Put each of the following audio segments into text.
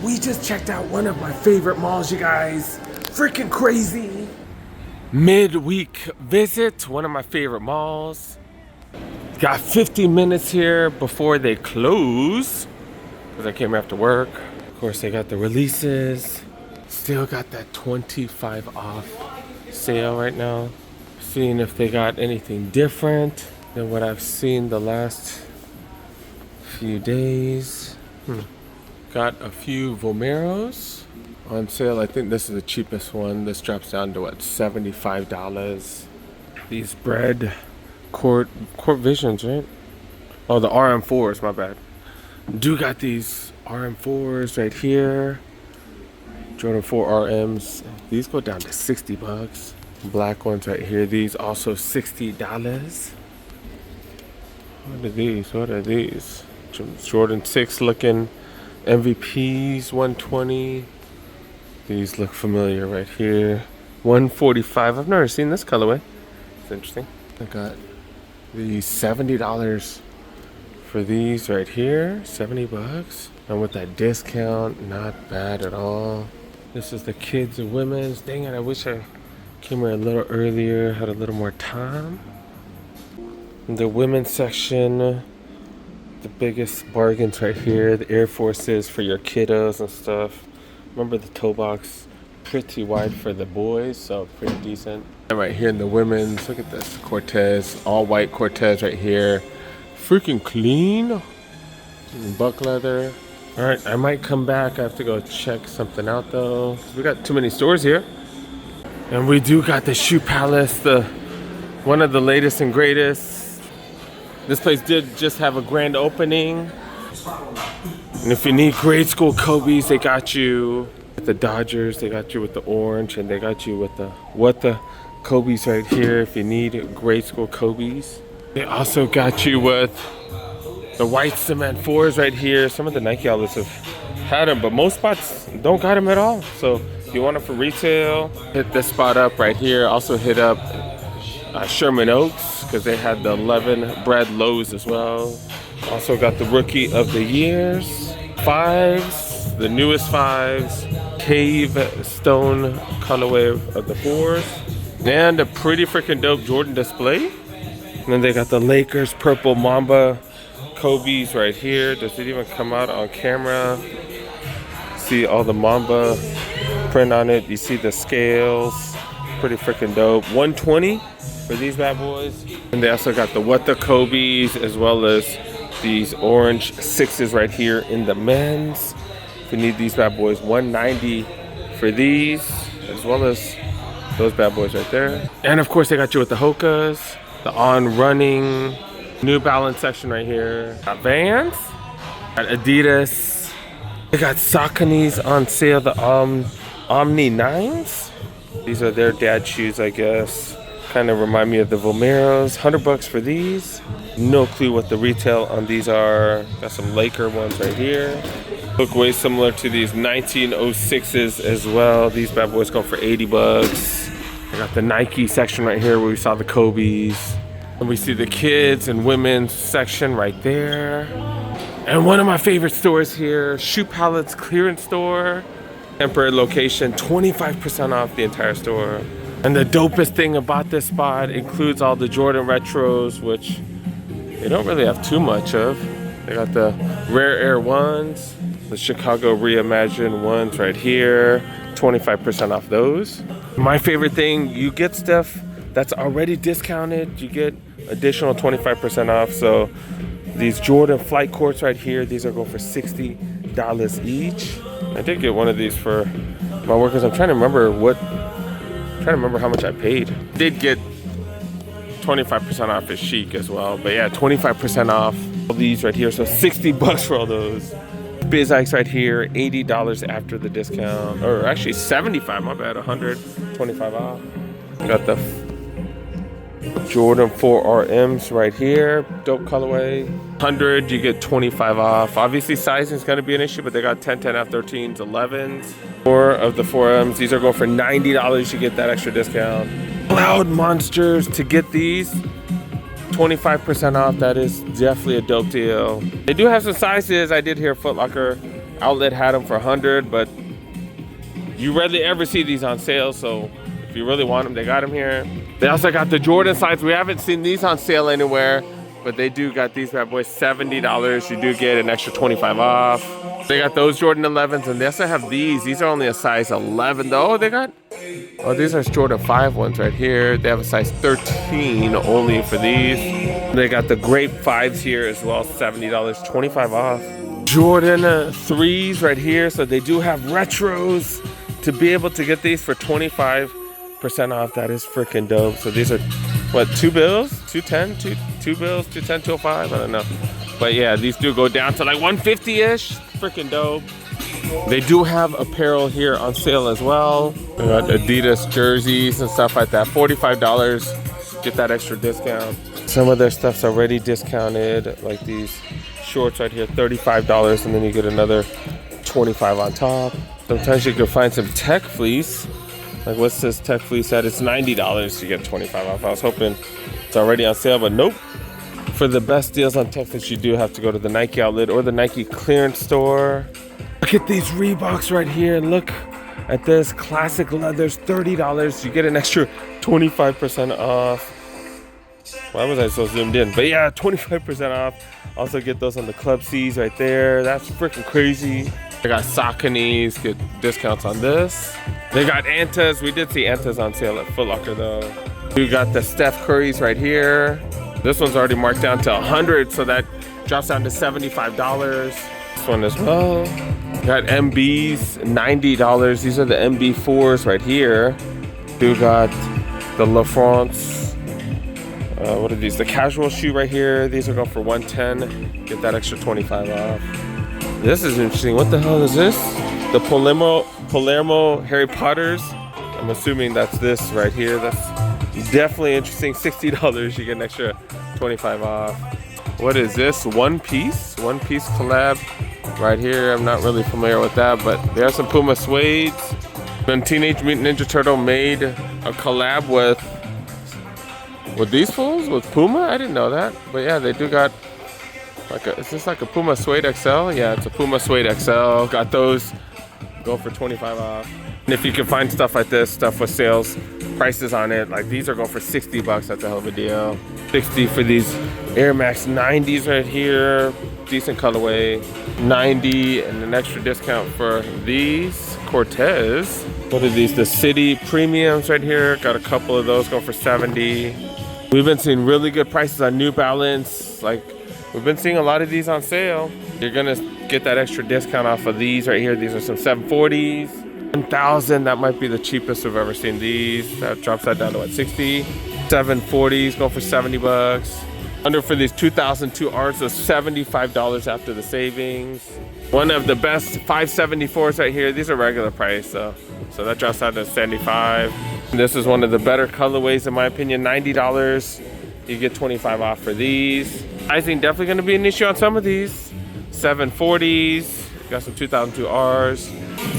We just checked out one of my favorite malls, you guys. Freaking crazy. Midweek visit to one of my favorite malls. Got 50 minutes here before they close because I came after work. Of course, they got the releases. Still got that 25 off sale right now. Seeing if they got anything different than what I've seen the last few days. Got a few Vomeros on sale. I think this is the cheapest one. This drops down to what, $75. These bread Court Visions, right? Oh, the RM4s, my bad. Do got these RM4s right here. Jordan 4 RMs. These go down to 60 bucks. Black ones right here. These also $60. What are these? What are these? Jordan 6 looking MVPs, 120. These look familiar right here. 145. I've never seen this colorway. It's interesting. I got these $70 for these right here. 70 bucks. And with that discount, not bad at all. This is the kids and women's. Dang it, I wish I came here a little earlier, had a little more time. In the women's section, the biggest bargains right here. The Air Forces for your kiddos and stuff. Remember the toe box, pretty wide for the boys, so pretty decent. And right here in the women's, look at this Cortez, all white Cortez right here. Freaking clean. Buck leather. All right, I might come back. I have to go check something out though. We got too many stores here. And we do got the Shoe Palace, one of the latest and greatest. This place did just have a grand opening. And if you need grade school Kobe's, they got you with the Dodgers, they got you with the orange, and they got you with the Kobe's right here if you need grade school Kobe's. They also got you with the white cement 4s right here. Some of the Nike outlets have had them, but most spots don't got them at all. So if you want them for retail, hit this spot up right here. Also hit up Sherman Oaks because they had the 11 bread lows as well. Also got the Rookie of the Years 5s, the newest 5s, Cave Stone colorway of the 4s, and a pretty freaking dope Jordan display. And then they got the Lakers purple Mamba Kobe's right here. Does it even come out on camera? See all the Mamba print on it. You see the scales. Pretty freaking dope. 120 for these bad boys. And they also got the What the Kobe's as well as these orange 6s right here in the men's. If you need these bad boys, 190 for these as well as those bad boys right there. And of course they got you with the Hokas, the On Running New Balance section right here. Got Vans, got Adidas. They got Sauconys on sale, the Omni 9s. These are their dad shoes, I guess. Kind of remind me of the Vomeros. 100 bucks for these. No clue what the retail on these are. Got some Laker ones right here. Look way similar to these 1906s as well. These bad boys go for 80 bucks. I got the Nike section right here where we saw the Kobe's. And we see the kids and women's section right there. And one of my favorite stores here, Shoe Palace clearance store. Temporary location, 25% off the entire store. And the dopest thing about this spot includes all the Jordan retros, which they don't really have too much of. They got the Rare Air 1s, the Chicago Reimagined ones right here, 25% off those. My favorite thing, you get stuff that's already discounted, you get additional 25% off. So these Jordan flight courts right here, these are going for $60 each. I did get one of these for my workers. I'm trying to remember how much I paid. Did get 25% off at Sheikh as well, but yeah, 25% off all these right here. So 60 bucks for all those. Biz Ikes right here, $80 after the discount, or actually 75, my bad, 125 off. Got the Jordan 4 RMs right here, dope colorway. 100, you get 25 off. Obviously sizing is going to be an issue, but they got 10, 10 F13s, 11s. More of the 4Ms, these are going for $90. You get that extra discount. Cloud Monsters, to get these 25% off. That is definitely a dope deal. They do have some sizes. I did hear Foot Locker outlet had them for 100, but you rarely ever see these on sale. So if you really want them, they got them here. They also got the Jordan slides. We haven't seen these on sale anywhere, but they do got these bad boys, $70. You do get an extra 25 off. They got those Jordan 11s, and they also have these. These are only a size 11 though. They got, oh, these are Jordan 5 ones right here. They have a size 13 only for these. They got the Grape 5s here as well, $70, 25 off. Jordan 3s right here. So they do have retros. To be able to get these for 25% off, that is freaking dope. So these are, what, 2 bills? 210? 2 bills? 210, 205? I don't know. But yeah, these do go down to like 150-ish. Freaking dope. They do have apparel here on sale as well. They got Adidas jerseys and stuff like that. $45. Get that extra discount. Some of their stuff's already discounted, like these shorts right here, $35, and then you get another 25 on top. Sometimes you can find some tech fleece. Like, what's this tech fleece at? It's $90. You get 25 off. I was hoping it's already on sale, but nope. For the best deals on tech fleece, you do have to go to the Nike outlet or the Nike clearance store. Look at these Reeboks right here. Look at this classic leathers, $30. You get an extra 25% off. Why was I so zoomed in? But yeah, 25% off. Also get those on the Club C's right there. That's freaking crazy. They got Sauconys, get discounts on this. They got Antas. We did see Antas on sale at Foot Locker though. We got the Steph Currys right here. This one's already marked down to 100, so that drops down to $75. This one as well. Got MBs, $90. These are the MB4s right here. We got the La France. What are these? The casual shoe right here. These are going for $110. Get that extra 25 off. This is interesting. What the hell is this? The Palermo Harry Potters. I'm assuming that's this right here. That's definitely interesting. $60. You get an extra 25 off. What is this? One Piece collab right here. I'm not really familiar with that, but there are some Puma suedes. Then Teenage Mutant Ninja Turtle made a collab with these fools, with Puma. I didn't know that, but yeah, they do got like a, is this like a Puma suede XL? Yeah, it's a Puma suede XL. Got those, go for 25 off. And if you can find stuff like this, stuff with sales prices on it, like these are going for $60. That's a hell of a deal. 60 for these Air Max 90s right here. Decent colorway. 90 and an extra discount for these Cortez. What are these? The City Premiums right here. Got a couple of those going for 70. We've been seeing really good prices on New Balance. Like, we've been seeing a lot of these on sale. You're gonna get that extra discount off of these right here. These are some 740s. 1,000, that might be the cheapest we've ever seen these. That drops that down to what, 60? 740s going for $70. Under for these 2002 Rs, so $75 after the savings. One of the best 574s right here. These are regular price, so that drops down to 75. This is one of the better colorways in my opinion. $90. You get 25 off for these. I think definitely going to be an issue on some of these. 740s. Got some 2002 Rs.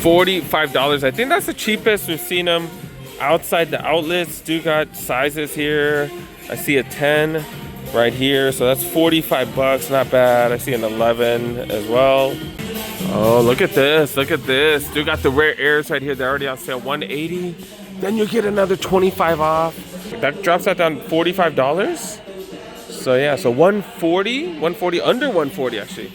$45. I think that's the cheapest we've seen them outside the outlets. Do got sizes here. I see a 10 right here, so that's $45. Not bad. I see an 11 as well. Oh, look at this. Look at this. Do got the Rare Airs right here. They're already on sale. $180. Then you get another 25 off. That drops that down to $45. So yeah, so 140, under 140 actually.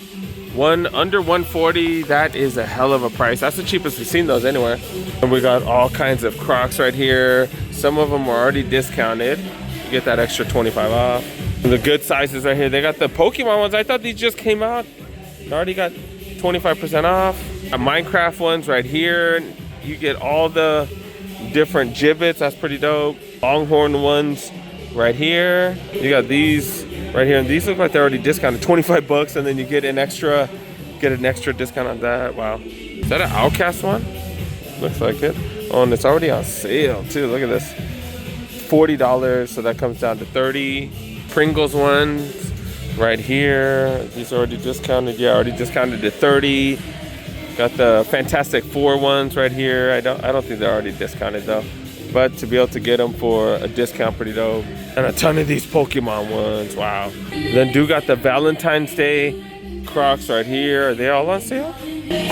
Under 140, that is a hell of a price. That's the cheapest we've seen those anywhere. And we got all kinds of Crocs right here. Some of them are already discounted. You get that extra 25 off. And the good sizes right here. They got the Pokemon ones. I thought these just came out. They already got 25% off. Minecraft ones right here. You get all the different gibbets. That's pretty dope. Longhorn ones right here. You got these right here, and these look like they're already discounted, $25, and then you get an extra discount on that. Wow. Is that an Outcast one? Looks like it. Oh, and it's already on sale too. Look at this. $40, so that comes down to 30. Pringles ones right here. These are already discounted. Yeah, already discounted to 30. Got the Fantastic Four ones right here. I don't think they're already discounted though. But to be able to get them for a discount, pretty dope. And a ton of these Pokemon ones, wow. Then do got the Valentine's Day Crocs right here. Are they all on sale?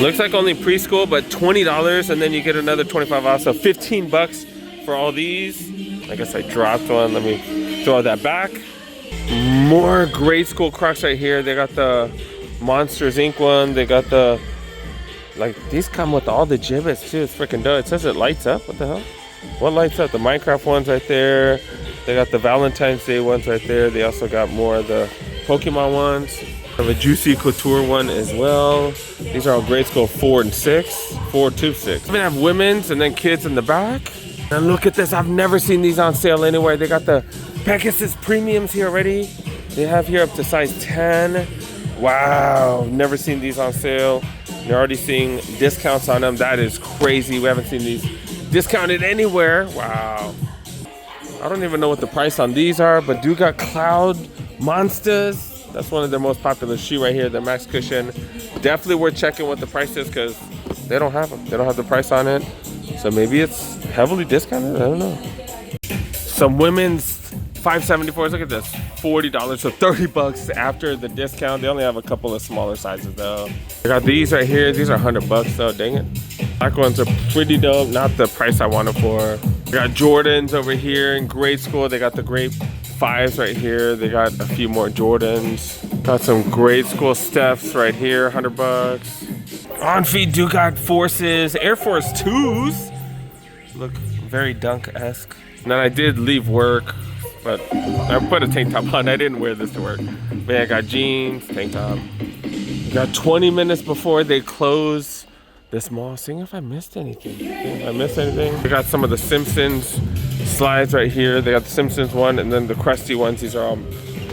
Looks like only preschool, but $20, and then you get another 25 off, so 15 bucks for all these. I guess I dropped one. Let me throw that back. More grade school Crocs right here. They got the Monsters Inc. one. They got the, like, these come with all the gibbets too. It's freaking dope. It says it lights up. What the hell? What lights up? The Minecraft ones right there. They got the Valentine's Day ones right there. They also got more of the Pokemon ones. They have a Juicy Couture one as well. These are all grade school 4 and 6. 4 to 6. We have women's and then kids in the back. And look at this. I've never seen these on sale anywhere. They got the Pegasus Premiums here already. They have here up to size 10. Wow. Never seen these on sale. You're already seeing discounts on them. That is crazy. We haven't seen these discounted anywhere. Wow. I don't even know what the price on these are, but do got Cloud Monsters. That's one of their most popular shoe right here, the Max Cushion. Definitely worth checking what the price is because they don't have them. They don't have the price on it. So maybe it's heavily discounted. I don't know. Some women's 574s. Look at this, $40, so 30 bucks after the discount. They only have a couple of smaller sizes though. I got these right here. These are 100 bucks though. Dang it. Black ones are pretty dope. Not the price I wanted for. I got Jordans over here in grade school. They got the grade 5s right here. They got a few more Jordans. Got some grade school Stephs right here, 100 bucks. On feet do got Forces, Air Force 2s. Look very Dunk-esque. And then I did leave work, but I put a tank top on. I didn't wear this to work. But yeah, I got jeans, tank top. Got 20 minutes before they close this mall. Seeing if I missed anything. If I missed anything. We got some of the Simpsons slides right here. They got the Simpsons one and then the Krusty ones. These are all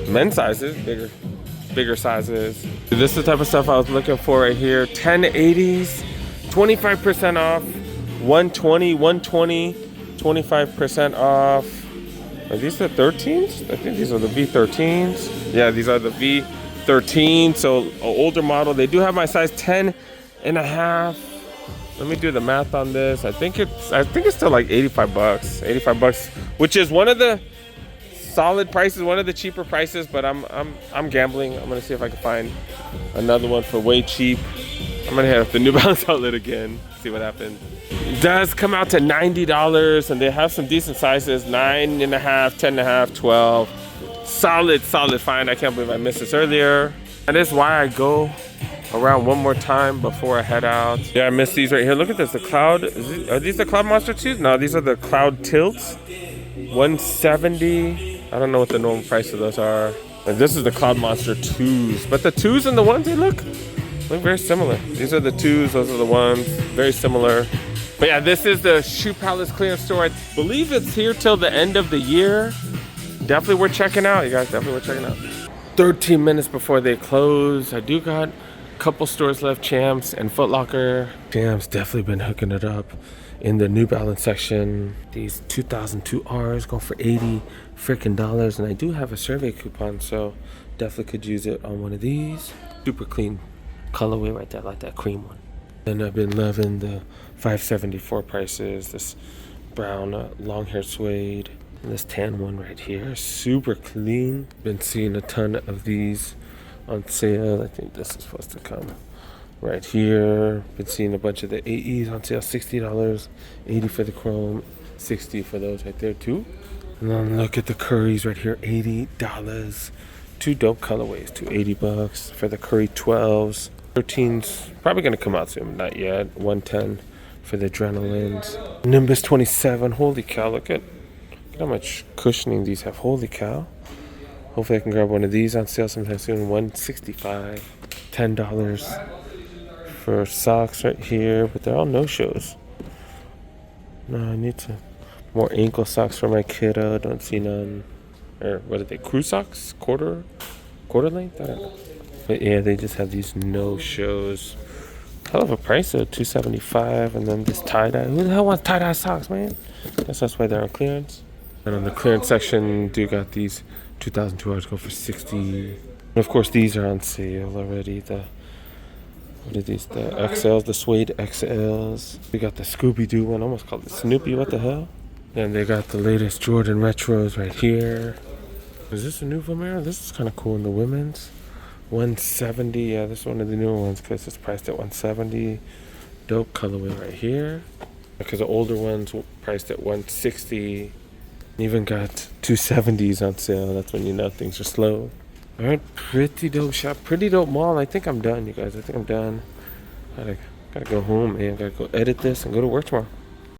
men's sizes, bigger sizes. This is the type of stuff I was looking for right here. 1080s, 25% off, 120, 25% off. Are these the 13s? I think these are the V13s. Yeah, these are the V13. So an older model. They do have my size 10 and a half. Let me do the math on this. I think it's still like 85 bucks. 85 bucks, which is one of the solid prices, one of the cheaper prices, but I'm gambling. I'm gonna see if I can find another one for way cheap. I'm gonna hit up the New Balance outlet again, see what happens. It does come out to $90 and they have some decent sizes, 9.5, 10.5, 12. Solid find. I can't believe I missed this earlier. That is why I go around one more time before I head out. Yeah, I missed these right here. Look at this, the Cloud. Are these the Cloud Monster 2s? No, these are the Cloud Tilts. 170. I don't know what the normal price of those are. Like, this is the Cloud Monster 2s. But the 2s and the 1s, they look very similar. These are the 2s, those are the 1s. Very similar. But yeah, this is the Shoe Palace clearance store. I believe it's here till the end of the year. Definitely worth checking out, you guys. Definitely worth checking out. 13 minutes before they close. I do got couple stores left, Champs and Foot Locker. Champs definitely been hooking it up in the New Balance section. These 2002 R's go for $80 freaking dollars, and I do have a survey coupon, so definitely could use it on one of these. Super clean colorway right there, like that cream one. And I've been loving the 574 prices. This brown long hair suede, and this tan one right here, super clean. Been seeing a ton of these on sale. I think this is supposed to come right here. Been seeing a bunch of the AEs on sale, $60, $80 for the chrome, $60 for those right there too. And then look at the Currys right here, $80. Two dope colorways, to 80 bucks for the Curry 12s. 13s probably gonna come out soon, not yet. 110 for the Adrenalines. Nimbus 27, holy cow, look at how much cushioning these have, holy cow. Hopefully I can grab one of these on sale sometime soon. $165, $10 for socks right here, but they're all no-shows. No, I need some more ankle socks for my kiddo. Don't see none. Or what are they? Crew socks? Quarter length? I don't know. But yeah, they just have these no-shows. Hell of a price though, $275, and then this tie-dye. Who the hell wants tie-dye socks, man? Guess that's why they're on clearance. And on the clearance section, do got these 2002 R's go for $60. And of course, these are on sale already. What are these? The XLs, the suede XLs. We got the Scooby-Doo one, almost called it Snoopy, what the hell? And they got the latest Jordan Retros right here. Is this a new Vomero? This is kind of cool in the women's. 170. Yeah, this is one of the newer ones because it's priced at 170. Dope colorway right here. Because the older ones priced at 160. Even got 270s on sale. That's when you know things are slow. All right, pretty dope shop, pretty dope mall. I think I'm done, you guys. I think I'm done. Gotta go home and gotta go edit this and go to work tomorrow.